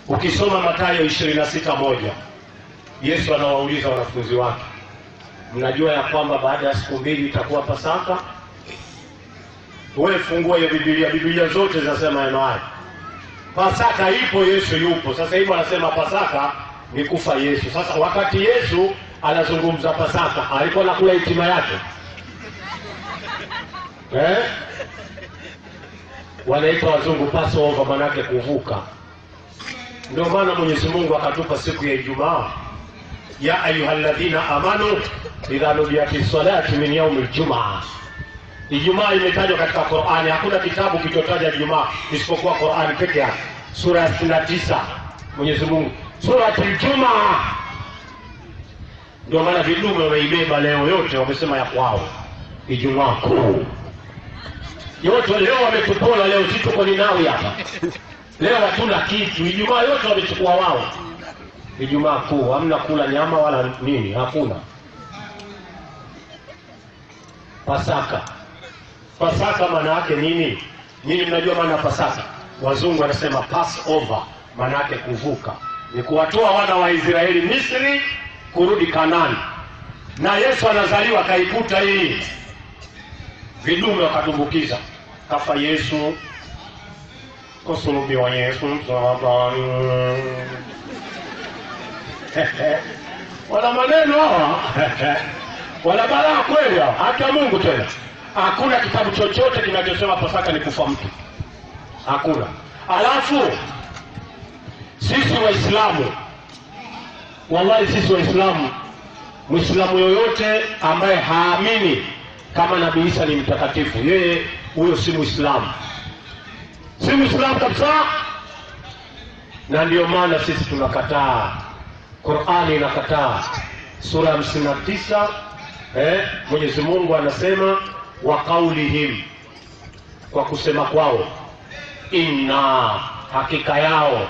Ukisoma Mathayo 26:1, Yesu anawauliza wanafunzi wake, mnajua ya kwamba baada ya siku 2 itakuwa Pasaka? Wewe fungua hiyo Biblia zote zinasema neno hili. Pasaka ipo, Yesu yupo. Sasa hivi anasema Pasaka ni kufa Yesu. Sasa wakati Yesu anazungumza Pasaka, alikuwa anakula hitima yake? Wanaita wazungu Passover, maana yake kuvuka. Ndio maana Mwenyezi Mungu akatupa siku ya Ijumaa, ya ayyuhalladhina amanu idha nudiyatis salati min yawmil jumaa. Ijumaa imetajwa katika Qur'ani. Hakuna kitabu kilichotaja Ijumaa isipokuwa Qur'ani pekee yake. Sura ya 69 Mwenyezi Mungu, sura al-Jumaa. Ndio maana vidume wameibeba leo yote, wamesema ya kwao Ijumaa kuu. Yote leo wametupola, leo sisi tuko Ninawi hapa. Leo hatuna kitu. Ijumaa yote wamechukua wao. Ijumaa kuu hamna kula nyama wala nini, hakuna. Pasaka. Pasaka maana yake nini? Nini mnajua maana Pasaka? Wazungu wanasema Passover, maana yake kuvuka. Ni kuwatoa wana wa Israeli Misri kurudi Kanaani. Na Yesu anazaliwa kaikuta hii. Vidume wakatumbukiza. Kafa Yesu, kusulubiwa Yesu msalabani. Wana maneno hawa. Wana balaa kweli hawa. Hata Mungu tena. Hakuna kitabu chochote kinachosema Pasaka ni kufa mtu. Hakuna. Alafu sisi Waislamu, wallahi sisi Waislamu, Muislamu yoyote ambaye haamini kama Nabii Isa ni mtakatifu, yeye huyo si Muislamu. Si Muislamu kabisa. Na ndio maana sisi tunakataa. Qur'ani inakataa. Sura 59 Mwenyezi Mungu anasema wa qaulihim, kwa kusema kwao, inna, hakika yao,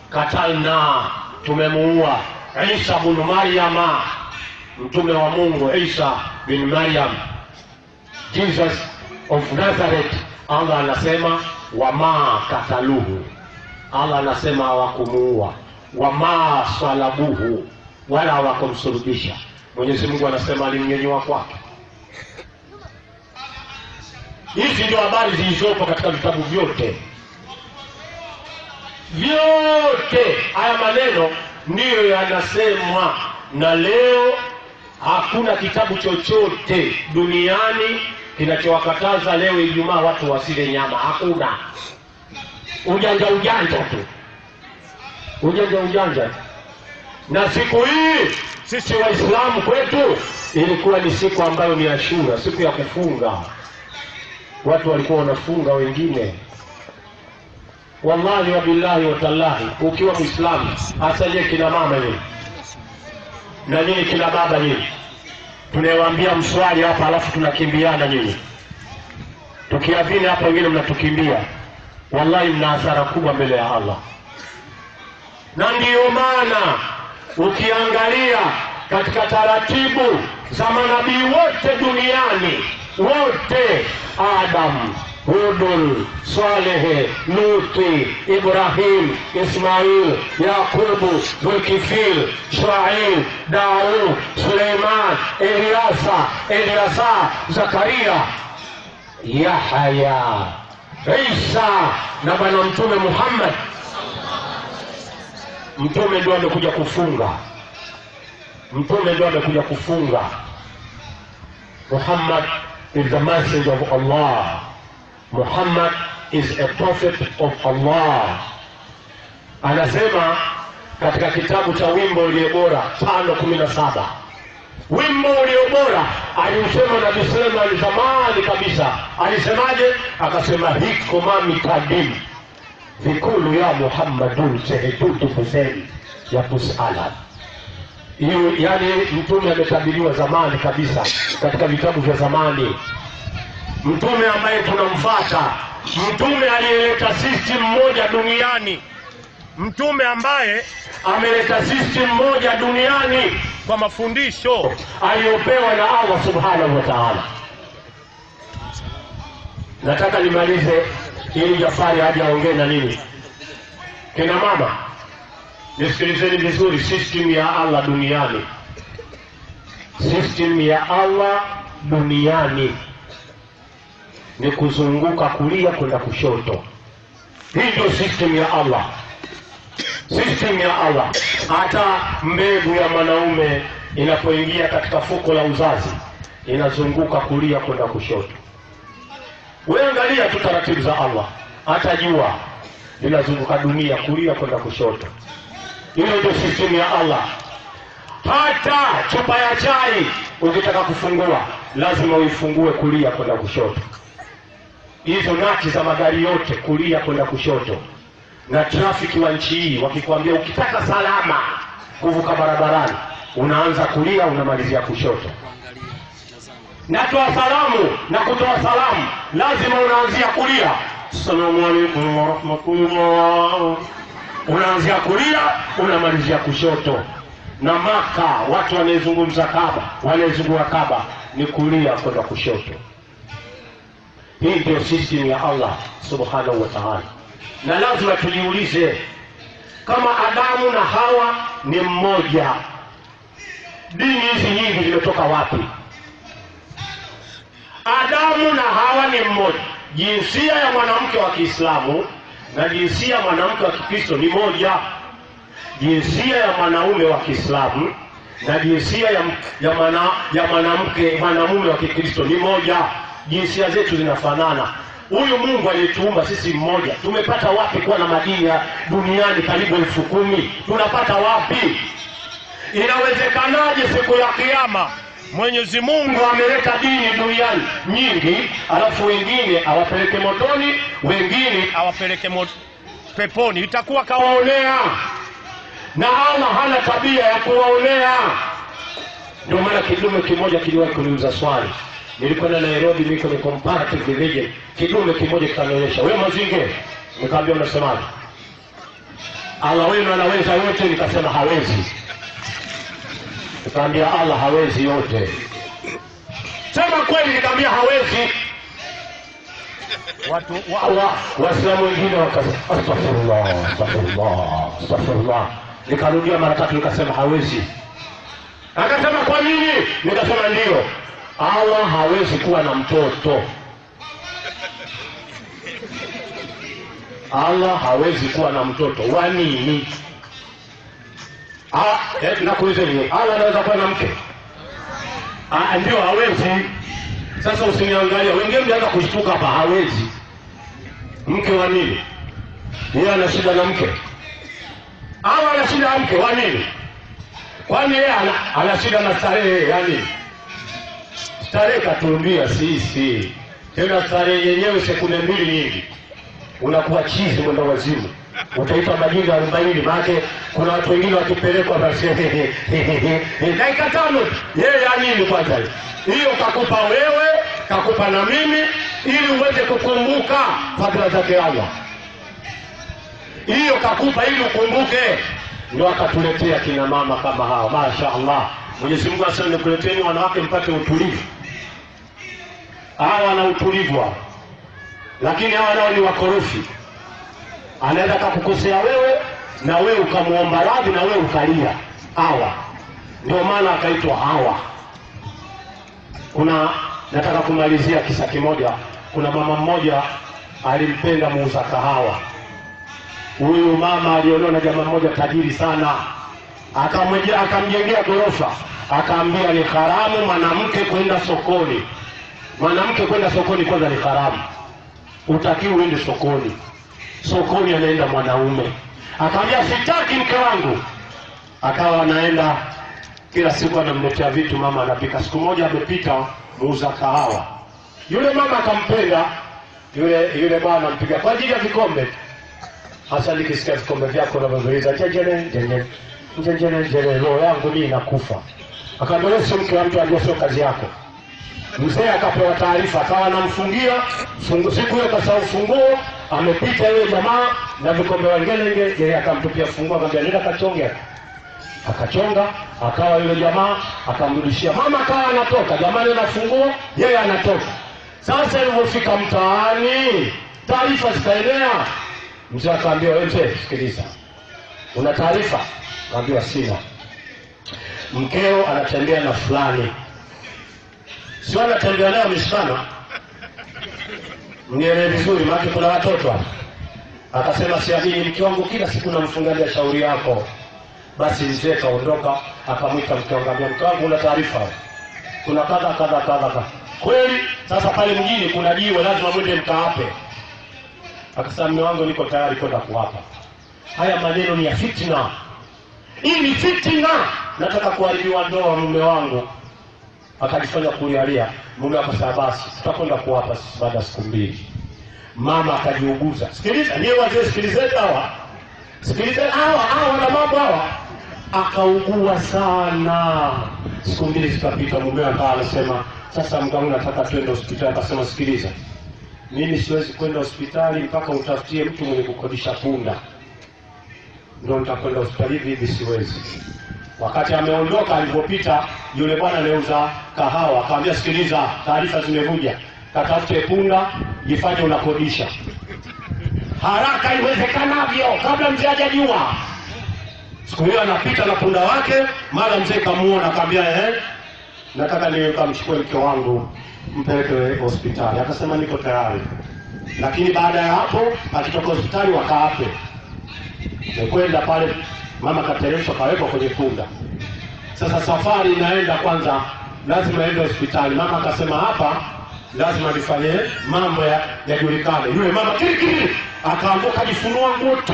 katalna, tumemuua Isa bin Maryama, mtume wa Mungu Isa bin Maryam, Jesus of Nazareth. Allah anasema wama kataluhu, Allah anasema hawakumuua, wama salabuhu, wala hawakumsulubisha. Mwenyezi Mungu anasema alimnyanyua kwake. Hizi ndio habari zilizopo katika vitabu vyote. Haya maneno ndiyo yanasemwa, na leo hakuna kitabu chochote duniani kinachowakataza leo Ijumaa watu wasile nyama. Hakuna. Ujanja tu. Ujanja. Na siku hii sisi Waislamu kwetu ilikuwa ni siku ambayo ni Ashura, siku ya kufunga. Watu walikuwa wanafunga wengine. Wallahi wa billahi wa tallahi, ukiwa Muislamu, hasa nyinyi kina mama nyinyi na nyinyi kina baba nyinyi, tunawaambia mswali hapa alafu tunakimbiana nyinyi. Tukiadhini hapa wengine mnatukimbia. Wallahi mna hasara kubwa mbele ya Allah. Na ndiyo maana ukiangalia katika taratibu za manabii wote duniani, wote, Adam, Hudul, Saleh, Luti, Ibrahim, Ismail, Yakubu, Zulkifil, Shuaib, Daud, Suleiman, Eliasa, Zakaria, Yahya, Isa na bwana mtume Muhammad. Mtume ndio amekuja kufunga. Muhammad is the messenger of Allah. Muhammad is a prophet of Allah. Anasema katika kitabu cha Wimbo Ulio Bora 5:17, wimbo ulio bora alisema Nabii Suleiman zamani kabisa. Alisemaje? Akasema hiko mami kadim vikulu ya Muhammadun sehetutu fuseli ya kusala. Yani mtume ametabiriwa zamani kabisa katika vitabu vya zamani. Mtume ambaye tunamfuata, mtume aliyeleta system moja duniani, mtume ambaye ameleta system moja duniani kwa mafundisho aliyopewa na Allah subhanahu wa ta'ala. Nataka nimalize ili Jafari aje aongee na nini. Kina mama, Nisikilizeni vizuri, system ya Allah duniani. System ya Allah duniani ni kuzunguka kulia kwenda kushoto. Hii ndio system ya Allah. System ya Allah. Hata mbegu ya mwanaume inapoingia katika fuko la uzazi inazunguka kulia kwenda kushoto. Wewe angalia tu taratibu za Allah. Hata jua linazunguka dunia kulia kwenda kushoto. Hiyo ndio system ya Allah. Hata chupa ya chai ukitaka kufungua lazima uifungue kulia kwenda kushoto. Hizo nati za magari yote kulia kwenda kushoto. Na trafiki wa nchi hii wakikwambia ukitaka salama kuvuka barabarani unaanza kulia unamalizia kushoto. Na toa salamu na kutoa salamu lazima unaanzia kulia. Assalamu alaykum wa rahmatullah. Unaanzia kulia unamalizia kushoto. Na Maka watu wanazungumza Kaaba, wanazungua Kaaba ni kulia kwenda kushoto. Hii ndio system ya Allah subhanahu wa ta'ala. Na lazima tujiulize, kama Adamu na Hawa ni mmoja, dini hizi nyingi zimetoka wapi? Adamu na Hawa ni mmoja. Jinsia ya mwanamke wa Kiislamu na jinsia ya mwanamke wa Kikristo ni moja. Jinsia ya mwanaume wa Kiislamu na jinsia ya mwanamume wa Kikristo ni moja. Jinsia zetu zinafanana. Huyu Mungu aliyetuumba sisi mmoja. Tumepata wapi kuwa na madini duniani karibu 10,000? Tunapata wapi? Inawezekanaje siku ya Kiyama Mwenyezi Mungu ameleta dini duniani nyingi, alafu wengine awapeleke motoni, wengine awapeleke peponi? Itakuwa kawaonea. Na Allah hana tabia ya kuwaonea. Ndio maana kidume kimoja kiliwahi kuniuliza swali. Nilikwenda Nairobi, niko ni comparative religion. Kidume kimoja kikanionyesha, wewe Mazinge, nikamwambia unasemaje? Allah wewe anaweza yote? Nikasema hawezi. Nikamwambia Allah hawezi yote. Sema kweli, nikamwambia hawezi. Waislamu wengine wakasema astaghfirullah, astaghfirullah, astaghfirullah. Nikarudia mara 3 nikasema hawezi. Akasema kwa nini? Nikasema ndio. Allah hawezi kuwa na mtoto. Allah hawezi kuwa na mtoto. Wa nini? Nakuuliza hivi, Allah anaweza kuwa na mke? Ndio hawezi. Sasa usiniangalia. Wengine mnaanza kushtuka hapa, hawezi. Mke wa nini? Yeye ana shida na mke. Allah ana shida na mke wa nini? Kwani yeye ana shida na starehe yani? Starehe katumbia sisi. Tena starehe yenyewe sekunde 2 nyingi. Unakuwa chizi mwenda wazimu. Utaitwa majinga 40 maana kuna watu wengine wakipelekwa basi dakika 5. Yeye ya nini kwanza? Hiyo kakupa wewe, kakupa na mimi ili uweze kukumbuka fadhila zake Allah. Hiyo kakupa ili ukumbuke. Ndio akatuletea kina mama kama hao. Mashaallah. Mwenyezi Mungu asante, nikuleteni wanawake mpate utulivu. Hawa wana utulivu hao. Lakini hawa nao ni wakorofi. Anaweza kukukosea wewe na wewe ukamuomba radhi na wewe ukalia. Hawa ndio maana akaitwa Hawa. Nataka kumalizia kisa kimoja. Kuna mama mmoja alimpenda muuza kahawa. Huyu mama aliona jamaa mmoja tajiri sana, akamjengea gorofa, akaambia ni haramu mwanamke kwenda sokoni. Mwanamke kwenda sokoni kwanza ni haramu. Utakiwa uende sokoni. Sokoni anaenda mwanaume. Akamwambia sitaki mke wangu. Akawa anaenda kila siku anamletea vitu, mama anapika. Siku moja amepita muuza kahawa. Yule mama akampenda, yule bwana ampiga kwa ajili ya vikombe. Hasa nikisikia vikombe vyako na mazuriza jene roho yangu mimi inakufa. Akamwambia sio mke wa mtu aliyesio kazi yako. Mzee akapewa taarifa, akawa anamfungia siku hiyo, kasahau funguo. Amepita yule jamaa na vikombe wengine, yeye akamtupia funguo, akamwambia nenda kachonge. Akachonga, akawa yule jamaa akamrudishia. Mama akawa anatoka, jamaa na funguo, yeye anatoka. Sasa ilipofika mtaani, taarifa zikaenea. Mzee akamwambia wewe mzee, sikiliza. una taarifa? Kaambiwa sina. Mkeo anatembea na fulani. Sio anatembea naye ameshikana. Mnielewe vizuri, maana kuna watoto hapa. Akasema siamini, mke wangu kila siku namfungalia shauri yako. Basi mzee kaondoka, akamwita mke wangu, akamwambia mke wangu una taarifa? Kuna kadha. Kweli? Sasa pale mjini kuna jiwe, lazima mwende mkaape. Akasema mume wangu niko tayari kwenda kuapa. Haya maneno ni ya fitna. Hii ni fitna. Nataka kuharibiwa ndoa mume wangu. Akajifanya kulialia. Mume akasema basi tutakwenda kuapa sisi baada ya siku 2. Mama akajiuguza. Sikiliza, nyie wazee sikilizeni hawa. Sikilizeni hawa na mambo hawa. Akaugua sana. Siku 2 zikapita, mume akawa anasema, sasa mkangu nataka twende hospitali. Akasema sikiliza, mimi siwezi kwenda hospitali mpaka utafutie mtu mwenye kukodisha punda. Ndio nitakwenda hospitali, hivi siwezi. Wakati ameondoka, alipopita yule bwana anauza kahawa, akamwambia sikiliza, taarifa zimevuja. Katafute punda, jifanye unakodisha. Haraka iwezekanavyo kabla mzee hajajua. Siku hiyo anapita na punda wake, mara mzee kamuona, akamwambia nataka nikamchukue mke wangu mpeleke hospitali. Akasema niko tayari. Lakini baada ya hapo akitoka hospitali wakaape. Kwenda pale, mama katereshwa kawekwa kwenye punda. Sasa safari inaenda, kwanza lazima aende hospitali. Mama akasema hapa lazima nifanye mambo yajulikane. Yule mama kiri akaanguka, jifunua nguo tu,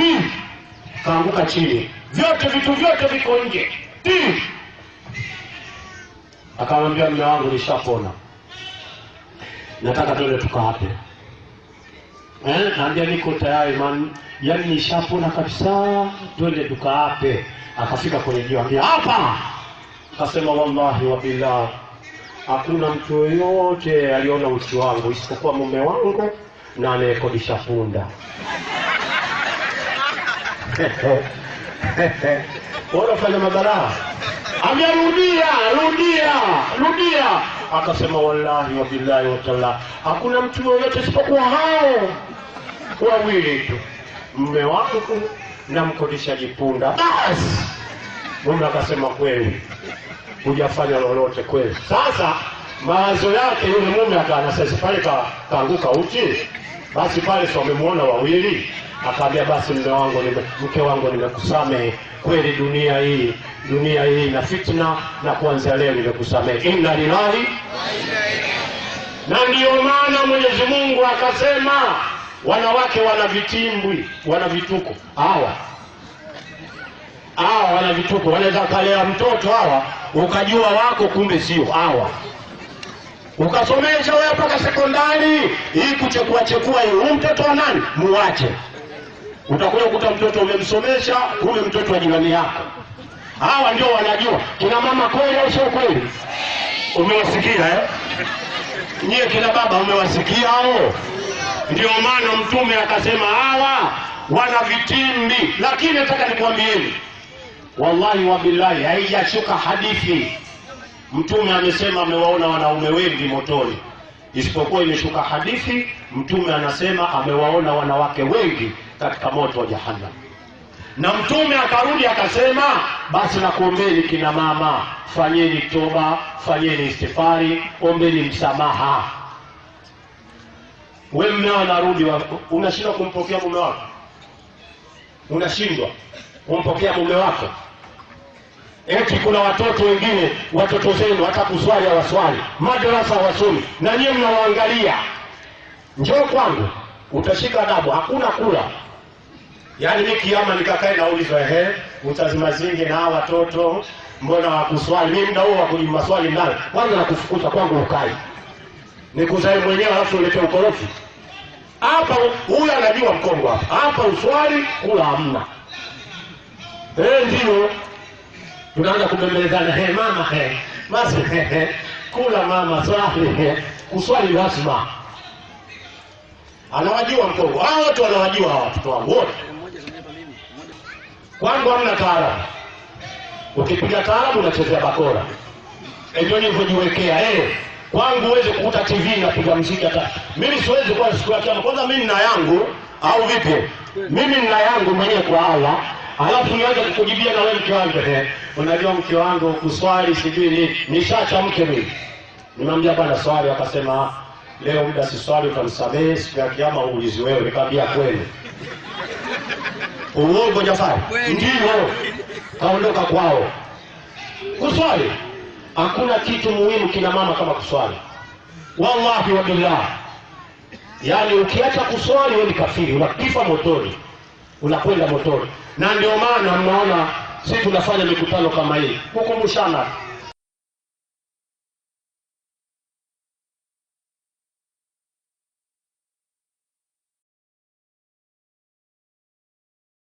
kaanguka chini. Vitu vyote viko nje. Akamwambia mume wangu nishapona. Nataka twende tukaape. Naambia niko tayari man, yani nishapona kabisa, twende tukaape. Akafika kwenye jiwe, ambia hapa. Akasema wallahi wa billah, hakuna mtu yoyote aliona uchi wangu isipokuwa mume wangu na anayekodisha punda. Wala fanya mabalaa. Amerudia. Akasema wallahi wa billahi wa ta'ala, hakuna mtu yoyote isipokuwa hao wawili tu, mume wangu na mkodishaji punda. Basi mume akasema kweli hujafanya lolote kweli. Sasa mawazo yake yule mume akanasema pale kaanguka uchi, basi pale sio amemuona wawili. Akaambia basi mke wangu nimekusamehe kweli, dunia hii na fitna, na kuanzia leo nimekusamehe. Inna lillahi. Na ndio maana Mwenyezi Mungu akasema wanawake wana vitimbwi, wana vituko. Hawa wana vituko, wanaweza kalea mtoto hawa ukajua wako, kumbe sio hawa. Ukasomesha wewe mpaka sekondari, hii kuchekua huyu mtoto wa nani? Muache. Utakuja kukuta mtoto umemsomesha, kumbe mtoto wa jirani yako. Hawa ndio wanajua. Kina mama kweli au sio kweli? Umewasikia Nyie kina baba umewasikia hao? Ndio maana Mtume akasema hawa wana vitimbi. Lakini nataka nikwambieni, wallahi wa billahi, haijashuka hadithi Mtume amesema amewaona wanaume wengi motoni, isipokuwa imeshuka hadithi Mtume anasema amewaona wanawake wengi katika moto wa Jahannam. Na Mtume akarudi akasema, basi nakuombeni kina mama, fanyeni toba, fanyeni istighfari, ombeni msamaha. Wewe mmeo anarudi, unashindwa kumpokea mume wako? Unashindwa kumpokea mume wako? Eti kuna watoto wengine, watoto zenu hata kuswali hawaswali, madrasa hawasoma, na nyinyi mnawaangalia. Njoo kwangu utashika adabu, hakuna kula. Yaani mimi kiama nikakae na ulizo utazima zingi na watoto mbona wakuswali? Mimi muda huo wa kujibu maswali ndani, kwanza nakufukuza kwangu ukai. Nikuzae mwenyewe alafu ulete ukorofi. Hapa huyu anajua mkongo hapa. Hapa uswali kula hamna. Ndio. Tunaanza kubembelezana, mama basi kula mama, swali kuswali lazima. Anawajua mkongo. Hao watu wanawajua watoto wangu wote. Kwangu hamna taarabu. Ukipiga taarabu unachezea bakora. Ndio nilivyojiwekea. Kwangu uweze kukuta TV na piga muziki hata. Mimi siwezi kwa siku ya kwanza mimi nina yangu au vipi? Mimi nina yangu mwenyewe kwa Allah, Alafu nianze kukujibia na wewe mke wangu. Unajua mke wangu kuswali sijui ni nishacha mke mimi. Nimwambia bwana swali, akasema leo muda si swali, utamsamehe siku ya kiyama uulizi wewe. Nikamwambia kweli. Uongo Jafari? Ndio. Kaondoka kwao. Kuswali hakuna kitu muhimu kina mama kama kuswali. Wallahi wa billah. Yaani ukiacha kuswali wewe ni kafiri, unakifa motoni. Unakwenda motoni. Na ndio maana mnaona sisi tunafanya mikutano kama hii kukumbushana